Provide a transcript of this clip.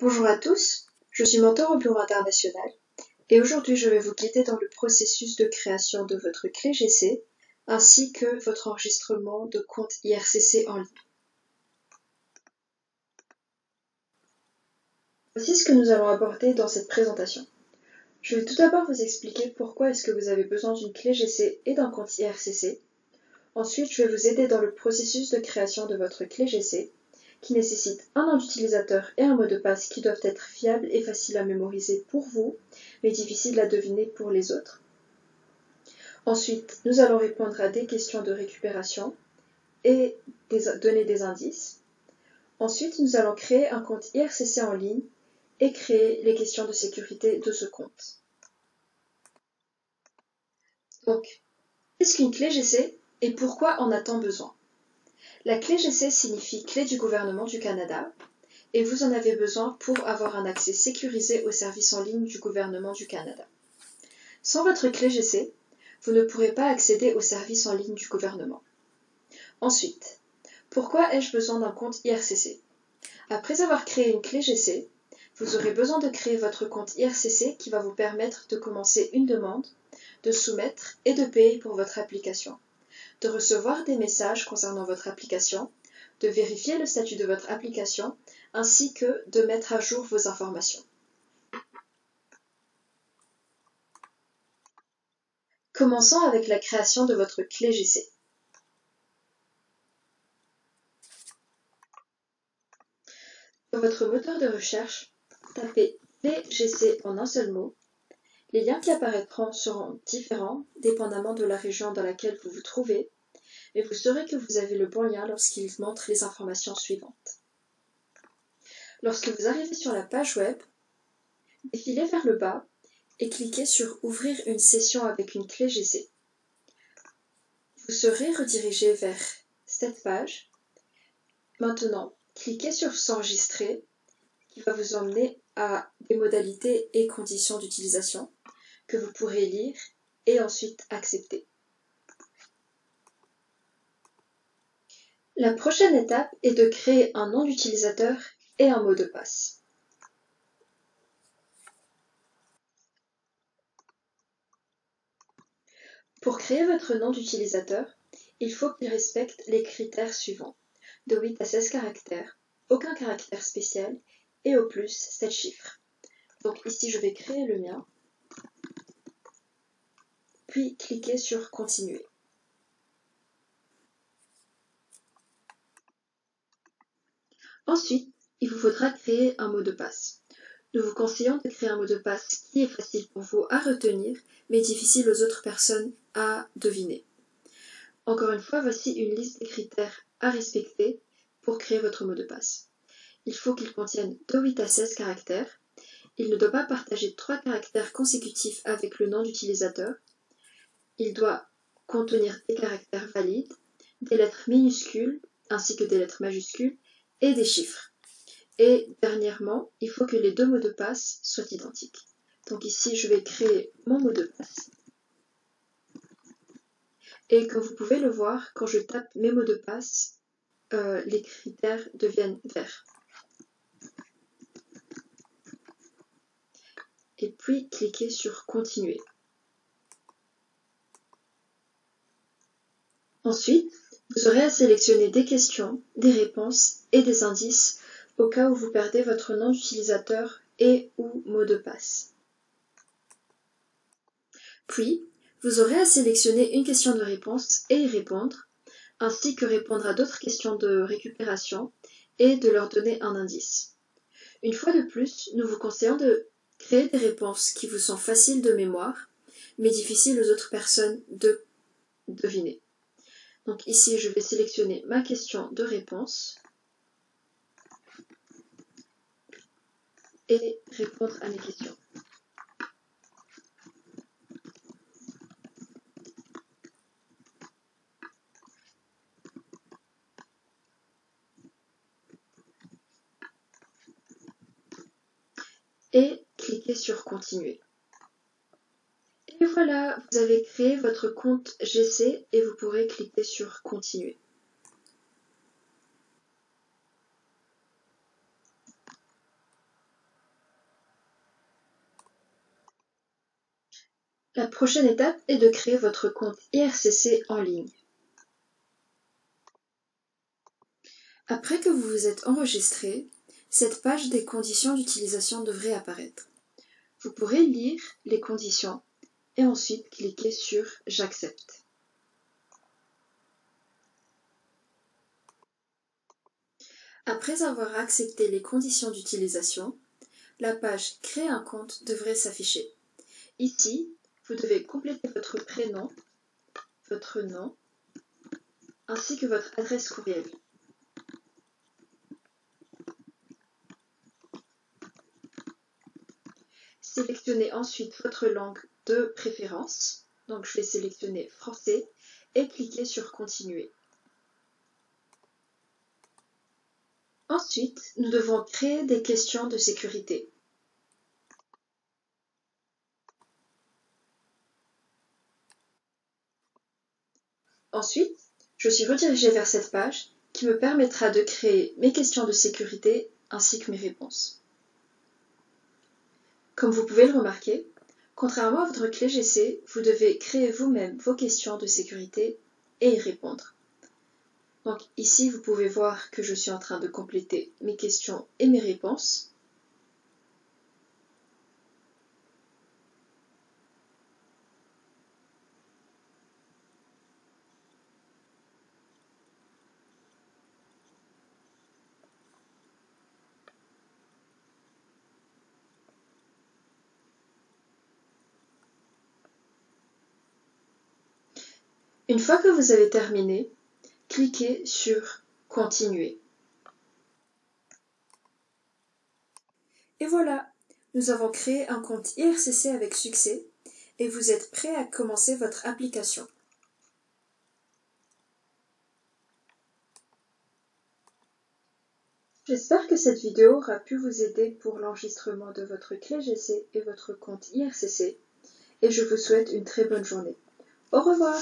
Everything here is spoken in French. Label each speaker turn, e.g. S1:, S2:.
S1: Bonjour à tous, je suis mentor au Bureau international et aujourd'hui je vais vous guider dans le processus de création de votre clé GC ainsi que votre enregistrement de compte IRCC en ligne. Voici ce que nous allons aborder dans cette présentation. Je vais tout d'abord vous expliquer pourquoi est-ce que vous avez besoin d'une clé GC et d'un compte IRCC. Ensuite, je vais vous aider dans le processus de création de votre clé GC qui nécessite un nom d'utilisateur et un mot de passe qui doivent être fiables et faciles à mémoriser pour vous, mais difficiles à deviner pour les autres. Ensuite, nous allons répondre à des questions de récupération et donner des indices. Ensuite, nous allons créer un compte IRCC en ligne et créer les questions de sécurité de ce compte. Donc, qu'est-ce qu'une clé GC et pourquoi en a-t-on besoin? La clé GC signifie Clé du gouvernement du Canada et vous en avez besoin pour avoir un accès sécurisé aux services en ligne du gouvernement du Canada. Sans votre clé GC, vous ne pourrez pas accéder aux services en ligne du gouvernement. Ensuite, pourquoi ai-je besoin d'un compte IRCC? Après avoir créé une clé GC, vous aurez besoin de créer votre compte IRCC qui va vous permettre de commencer une demande, de soumettre et de payer pour votre application, de recevoir des messages concernant votre application, de vérifier le statut de votre application, ainsi que de mettre à jour vos informations. Commençons avec la création de votre clé GC. Dans votre moteur de recherche, tapez clé GC en un seul mot. Les liens qui apparaîtront seront différents dépendamment de la région dans laquelle vous vous trouvez, mais vous saurez que vous avez le bon lien lorsqu'il montre les informations suivantes. Lorsque vous arrivez sur la page web, défilez vers le bas et cliquez sur « Ouvrir une session avec une clé GC ». Vous serez redirigé vers cette page. Maintenant, cliquez sur « S'enregistrer » qui va vous emmener à des modalités et conditions d'utilisation que vous pourrez lire et ensuite accepter. La prochaine étape est de créer un nom d'utilisateur et un mot de passe. Pour créer votre nom d'utilisateur, il faut qu'il respecte les critères suivants, de 8 à 16 caractères, aucun caractère spécial et au plus 7 chiffres. Donc ici je vais créer le mien, puis cliquez sur Continuer. Ensuite, il vous faudra créer un mot de passe. Nous vous conseillons de créer un mot de passe qui est facile pour vous à retenir, mais difficile aux autres personnes à deviner. Encore une fois, voici une liste des critères à respecter pour créer votre mot de passe. Il faut qu'il contienne de 8 à 16 caractères. Il ne doit pas partager 3 caractères consécutifs avec le nom d'utilisateur. Il doit contenir des caractères valides, des lettres minuscules ainsi que des lettres majuscules et des chiffres. Et dernièrement, il faut que les deux mots de passe soient identiques. Donc ici, je vais créer mon mot de passe. Et comme vous pouvez le voir, quand je tape mes mots de passe, les critères deviennent verts. Et puis, cliquez sur Continuer. Ensuite, vous aurez à sélectionner des questions, des réponses et des indices au cas où vous perdez votre nom d'utilisateur et ou mot de passe. Puis, vous aurez à sélectionner une question de réponse et y répondre, ainsi que répondre à d'autres questions de récupération et de leur donner un indice. Une fois de plus, nous vous conseillons de créer des réponses qui vous sont faciles de mémoire, mais difficiles aux autres personnes de deviner. Donc ici, je vais sélectionner ma question de réponse et répondre à mes questions. Et cliquez sur Continuer. Et voilà, vous avez créé votre compte GC et vous pourrez cliquer sur Continuer. La prochaine étape est de créer votre compte IRCC en ligne. Après que vous vous êtes enregistré, cette page des conditions d'utilisation devrait apparaître. Vous pourrez lire les conditions et ensuite cliquer sur « J'accepte ». Après avoir accepté les conditions d'utilisation, la page « Créer un compte » devrait s'afficher. Ici, vous devez compléter votre prénom, votre nom, ainsi que votre adresse courriel. Sélectionnez ensuite votre langue de préférence, donc je vais sélectionner français et cliquer sur continuer. Ensuite, nous devons créer des questions de sécurité. Ensuite, je suis redirigée vers cette page qui me permettra de créer mes questions de sécurité ainsi que mes réponses. Comme vous pouvez le remarquer, contrairement à votre clé GC, vous devez créer vous-même vos questions de sécurité et y répondre. Donc ici, vous pouvez voir que je suis en train de compléter mes questions et mes réponses. Une fois que vous avez terminé, cliquez sur « Continuer ». Et voilà, nous avons créé un compte IRCC avec succès et vous êtes prêt à commencer votre application. J'espère que cette vidéo aura pu vous aider pour l'enregistrement de votre clé GC et votre compte IRCC et je vous souhaite une très bonne journée. Au revoir!